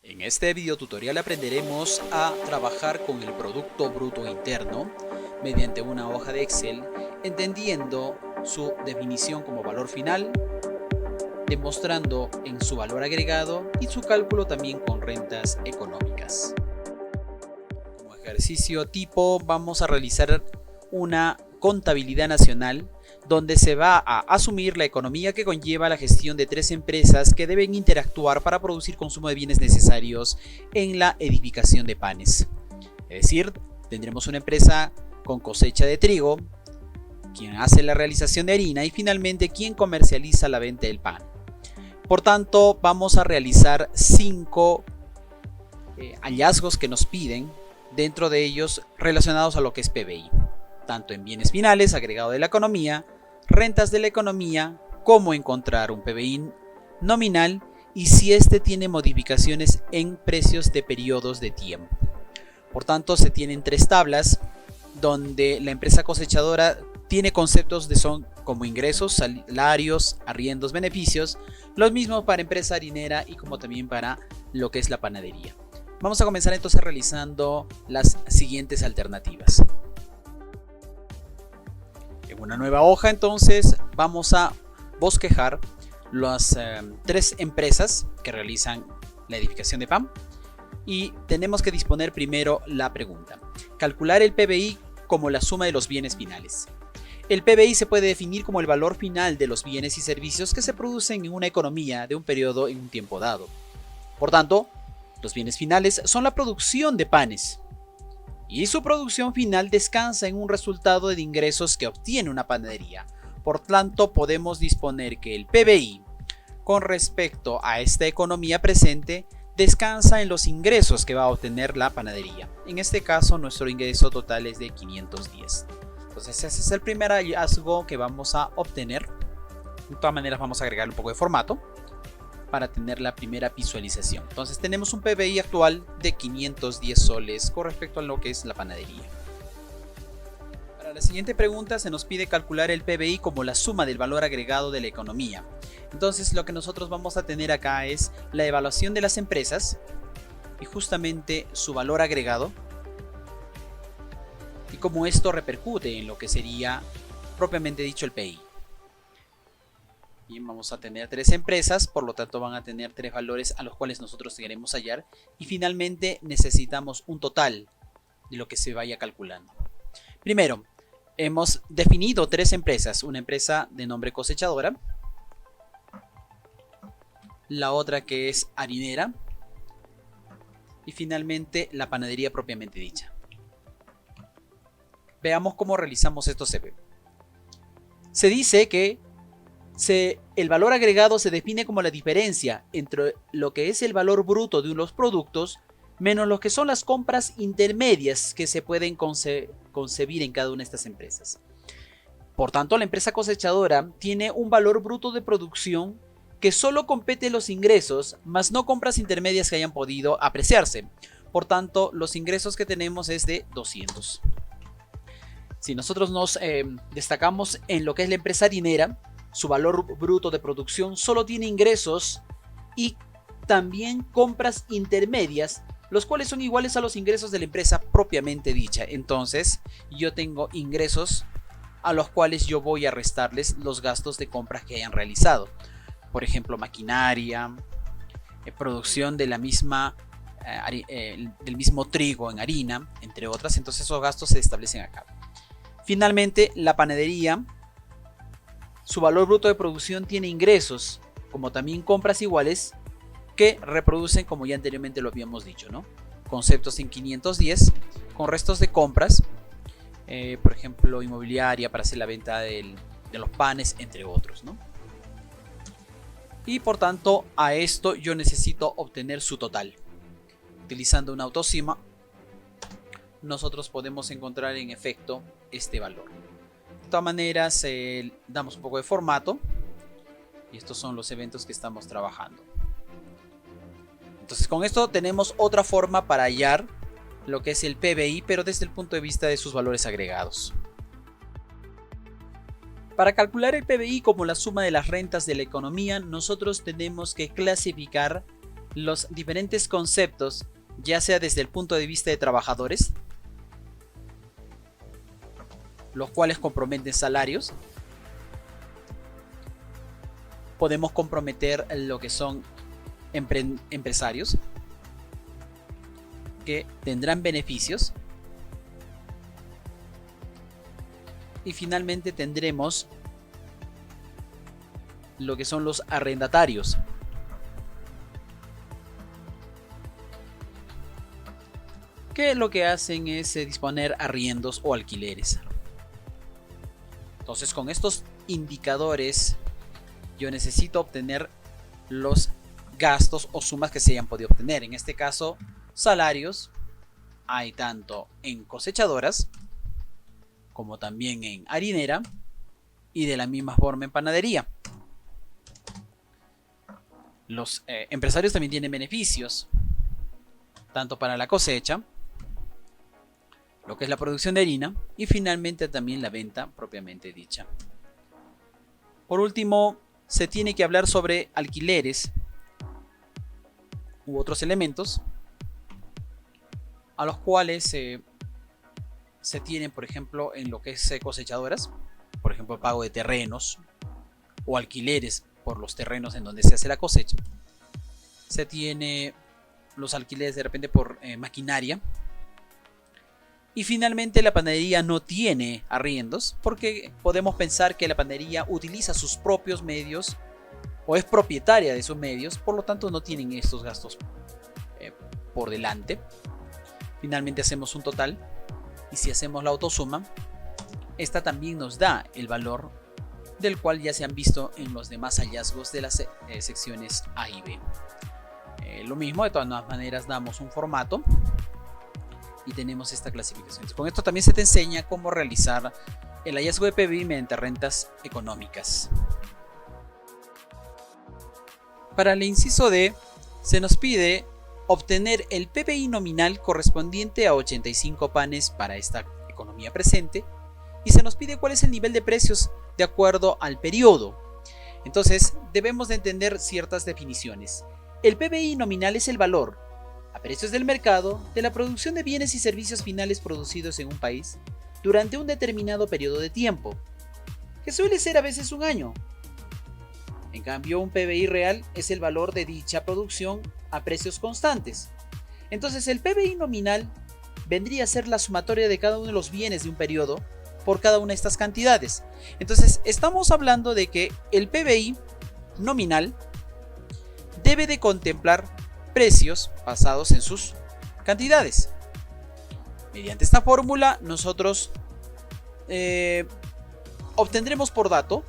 En este video tutorial aprenderemos a trabajar con el Producto Bruto Interno mediante una hoja de Excel, entendiendo su definición como valor final, demostrando en su valor agregado y su cálculo también con rentas económicas. Como ejercicio tipo vamos a realizar una contabilidad nacional donde se va a asumir la economía que conlleva la gestión de 3 empresas que deben interactuar para producir consumo de bienes necesarios en la edificación de panes. Es decir, tendremos una empresa con cosecha de trigo, quien hace la realización de harina y finalmente quien comercializa la venta del pan. Por tanto, vamos a realizar 5 hallazgos que nos piden, dentro de ellos relacionados a lo que es PBI, tanto en bienes finales, agregado de la economía, rentas de la economía, cómo encontrar un PBI nominal y si este tiene modificaciones en precios de periodos de tiempo. Por tanto, se tienen 3 tablas donde la empresa cosechadora tiene conceptos como ingresos, salarios, arriendos, beneficios, los mismos para empresa harinera y como también para lo que es la panadería. Vamos a comenzar entonces realizando las siguientes alternativas. En una nueva hoja entonces vamos a bosquejar las 3 empresas que realizan la edificación de pan y tenemos que disponer primero la pregunta. Calcular el PBI como la suma de los bienes finales. El PBI se puede definir como el valor final de los bienes y servicios que se producen en una economía de un periodo en un tiempo dado. Por tanto, los bienes finales son la producción de panes y su producción final descansa en un resultado de ingresos que obtiene una panadería. Por tanto, podemos disponer que el PBI con respecto a esta economía presente descansa en los ingresos que va a obtener la panadería. En este caso, nuestro ingreso total es de 510. Entonces, ese es el primer hallazgo que vamos a obtener. De todas maneras, vamos a agregar un poco de formato para tener la primera visualización. Entonces, tenemos un PBI actual de 510 soles con respecto a lo que es la panadería. Para la siguiente pregunta se nos pide calcular el PBI como la suma del valor agregado de la economía. Entonces, lo que nosotros vamos a tener acá es la evaluación de las empresas y justamente su valor agregado y cómo esto repercute en lo que sería propiamente dicho el PBI. Bien, vamos a tener 3 empresas, por lo tanto van a tener 3 valores a los cuales nosotros queremos hallar y finalmente necesitamos un total de lo que se vaya calculando. Primero, hemos definido 3 empresas, una empresa de nombre cosechadora, la otra que es harinera y finalmente la panadería propiamente dicha. Veamos cómo realizamos esto. Se dice que el valor agregado se define como la diferencia entre lo que es el valor bruto de los productos menos lo que son las compras intermedias que se pueden concebir en cada una de estas empresas. Por tanto, la empresa cosechadora tiene un valor bruto de producción que solo compete los ingresos, más no compras intermedias que hayan podido apreciarse. Por tanto, los ingresos que tenemos es de 200. Si nosotros nos destacamos en lo que es la empresa harinera, su valor bruto de producción solo tiene ingresos y también compras intermedias, los cuales son iguales a los ingresos de la empresa propiamente dicha. Entonces, yo tengo ingresos a los cuales yo voy a restarles los gastos de compras que hayan realizado. Por ejemplo, maquinaria, producción de la misma, del mismo trigo en harina, entre otras. Entonces, esos gastos se establecen acá. Finalmente, la panadería, su valor bruto de producción tiene ingresos, como también compras iguales, que reproducen, como ya anteriormente lo habíamos dicho, ¿no? Conceptos en 510, con restos de compras, por ejemplo, inmobiliaria para hacer la venta de los panes, entre otros, ¿no? Y por tanto, a esto yo necesito obtener su total. Utilizando una autosuma, nosotros podemos encontrar en efecto este valor. De todas maneras, damos un poco de formato y estos son los eventos que estamos trabajando. Entonces, con esto tenemos otra forma para hallar lo que es el PBI, pero desde el punto de vista de sus valores agregados. Para calcular el PBI como la suma de las rentas de la economía, nosotros tenemos que clasificar los diferentes conceptos, ya sea desde el punto de vista de trabajadores, los cuales comprometen salarios. Podemos comprometer lo que son empresarios que tendrán beneficios. Y finalmente tendremos lo que son los arrendatarios, que lo que hacen es disponer arriendos o alquileres. Entonces, con estos indicadores yo necesito obtener los gastos o sumas que se hayan podido obtener. En este caso, salarios hay tanto en cosechadoras como también en harinera y de la misma forma en panadería. Los empresarios también tienen beneficios, tanto para la cosecha, lo que es la producción de harina, y finalmente también la venta propiamente dicha. Por último, se tiene que hablar sobre alquileres u otros elementos a los cuales se tienen, por ejemplo, en lo que es cosechadoras, por ejemplo, pago de terrenos o alquileres por los terrenos en donde se hace la cosecha. Se tiene los alquileres de repente por maquinaria. Y finalmente la panadería no tiene arriendos, porque podemos pensar que la panadería utiliza sus propios medios o es propietaria de sus medios, por lo tanto no tienen estos gastos por delante. Finalmente hacemos un total y si hacemos la autosuma, esta también nos da el valor del cual ya se han visto en los demás hallazgos de las secciones A y B. Lo mismo, de todas maneras damos un formato y tenemos esta clasificación. Con esto también se te enseña cómo realizar el hallazgo de PBI mediante rentas económicas. Para el inciso D, se nos pide obtener el PBI nominal correspondiente a 85 panes para esta economía presente y se nos pide cuál es el nivel de precios de acuerdo al periodo. Entonces, debemos de entender ciertas definiciones. El PBI nominal es el valor a precios del mercado de la producción de bienes y servicios finales producidos en un país durante un determinado periodo de tiempo, que suele ser a veces un año. En cambio, un PBI real es el valor de dicha producción a precios constantes. Entonces, el PBI nominal vendría a ser la sumatoria de cada uno de los bienes de un periodo por cada una de estas cantidades. Entonces, estamos hablando de que el PBI nominal debe de contemplar precios basados en sus cantidades. Mediante esta fórmula nosotros obtendremos por dato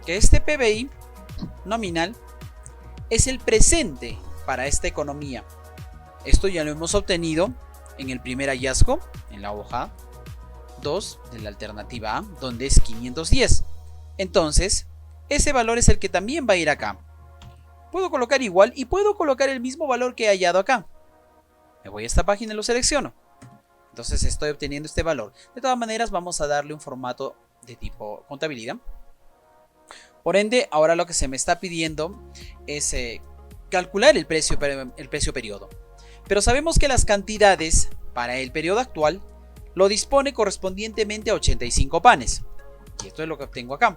que este PBI nominal es el presente para esta economía. Esto ya lo hemos obtenido en el primer hallazgo, en la hoja 2 de la alternativa A, donde es 510. Entonces, ese valor es el que también va a ir acá. Puedo colocar igual y puedo colocar el mismo valor que he hallado acá. Me voy a esta página y lo selecciono. Entonces estoy obteniendo este valor. De todas maneras, vamos a darle un formato de tipo contabilidad. Por ende, ahora lo que se me está pidiendo es calcular el precio periodo. Pero sabemos que las cantidades para el periodo actual lo dispone correspondientemente a 85 panes. Y esto es lo que obtengo acá.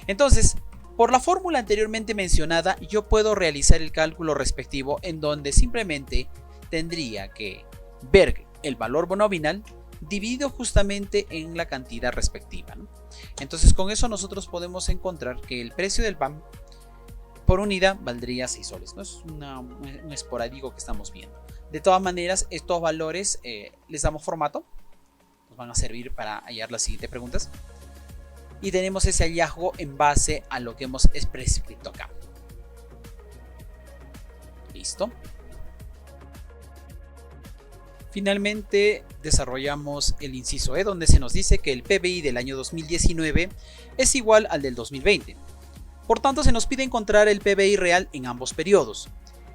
Entonces, por la fórmula anteriormente mencionada, yo puedo realizar el cálculo respectivo en donde simplemente tendría que ver el valor nominal dividido justamente en la cantidad respectiva, ¿no? Entonces, con eso nosotros podemos encontrar que el precio del pan por unidad valdría 6 soles. No es un esporádico que estamos viendo. De todas maneras, estos valores les damos formato. Nos van a servir para hallar las siguientes preguntas. Y tenemos ese hallazgo en base a lo que hemos prescrito acá. Listo. Finalmente desarrollamos el inciso E, donde se nos dice que el PBI del año 2019 es igual al del 2020. Por tanto, se nos pide encontrar el PBI real en ambos periodos,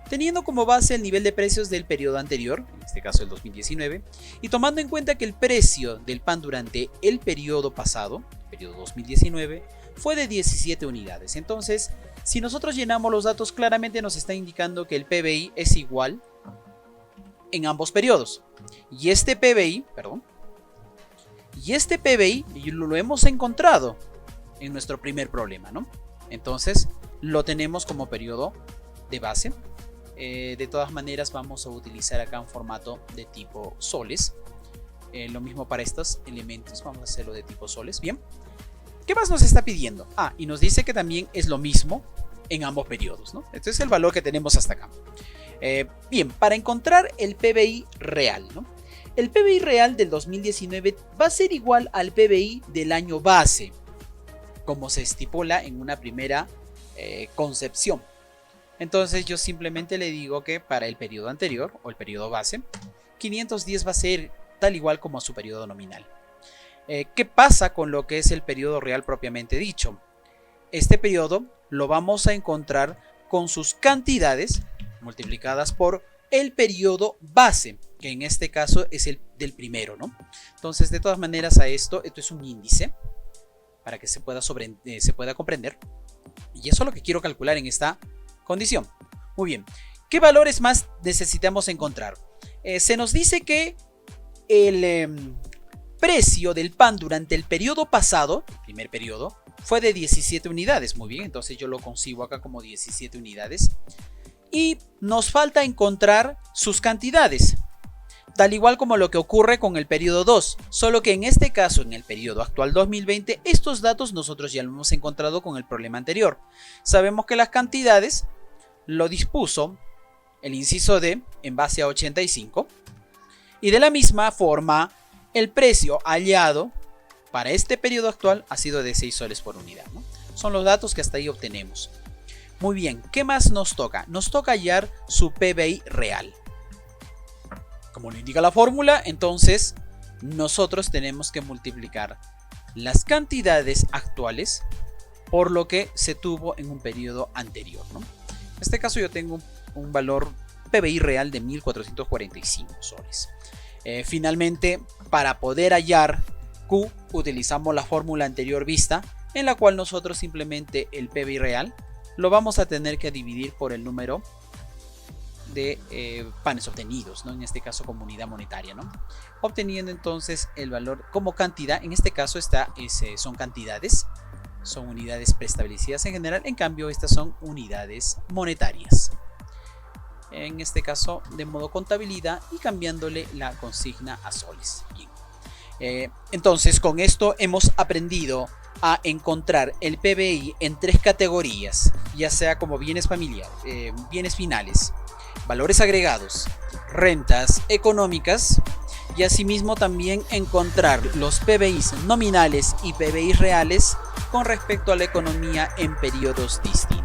teniendo como base el nivel de precios del periodo anterior, en este caso el 2019, y tomando en cuenta que el precio del pan durante el periodo pasado, periodo 2019, fue de 17 unidades. Entonces, Si nosotros llenamos los datos, claramente nos está indicando que el PBI es igual en ambos periodos. Y este PBI lo hemos encontrado en nuestro primer problema, ¿no? Entonces lo tenemos como periodo de base. De todas maneras vamos a utilizar acá un formato de tipo soles. Lo mismo para estos elementos, vamos a hacerlo de tipo soles. Bien, ¿qué más nos está pidiendo? Y nos dice que también es lo mismo en ambos periodos, ¿no? Este es el valor que tenemos hasta acá. Bien, para encontrar el PBI real, ¿no? El PBI real del 2019 va a ser igual al PBI del año base, como se estipula en una primera concepción. Entonces yo simplemente le digo que para el periodo anterior o el periodo base, 510 va a ser tal igual como su periodo nominal. ¿Qué pasa con lo que es el periodo real propiamente dicho? Este periodo lo vamos a encontrar con sus cantidades multiplicadas por el periodo base, que en este caso es el del primero, ¿no? Entonces, de todas maneras, esto es un índice para que se pueda comprender. Y eso es lo que quiero calcular en esta condición. Muy bien. ¿Qué valores más necesitamos encontrar? Se nos dice que el precio del pan durante el periodo pasado, el primer periodo, fue de 17 unidades. Muy bien, entonces yo lo concibo acá como 17 unidades. Y nos falta encontrar sus cantidades, tal igual como lo que ocurre con el periodo 2, solo que en este caso, en el periodo actual 2020, estos datos nosotros ya lo hemos encontrado con el problema anterior. Sabemos que las cantidades lo dispuso el inciso D en base a 85, y de la misma forma el precio hallado para este periodo actual ha sido de 6 soles por unidad, ¿no? Son los datos que hasta ahí obtenemos. Muy bien, ¿qué más nos toca? Nos toca hallar su PBI real. Como lo indica la fórmula, entonces nosotros tenemos que multiplicar las cantidades actuales por lo que se tuvo en un periodo anterior, ¿no? En este caso yo tengo un valor PBI real de 1445 soles. Finalmente, para poder hallar Q, utilizamos la fórmula anterior vista, en la cual nosotros simplemente el PBI real lo vamos a tener que dividir por el número de panes obtenidos, ¿no? En este caso como unidad monetaria, ¿no? Obteniendo entonces el valor como cantidad. En este caso son cantidades, son unidades preestablecidas en general, en cambio estas son unidades monetarias. En este caso de modo contabilidad y cambiándole la consigna a soles. Bien. Entonces con esto hemos aprendido a encontrar el PBI en 3 categorías, ya sea como bienes familiares, bienes finales, valores agregados, rentas económicas, y asimismo también encontrar los PBIs nominales y PBIs reales con respecto a la economía en periodos distintos.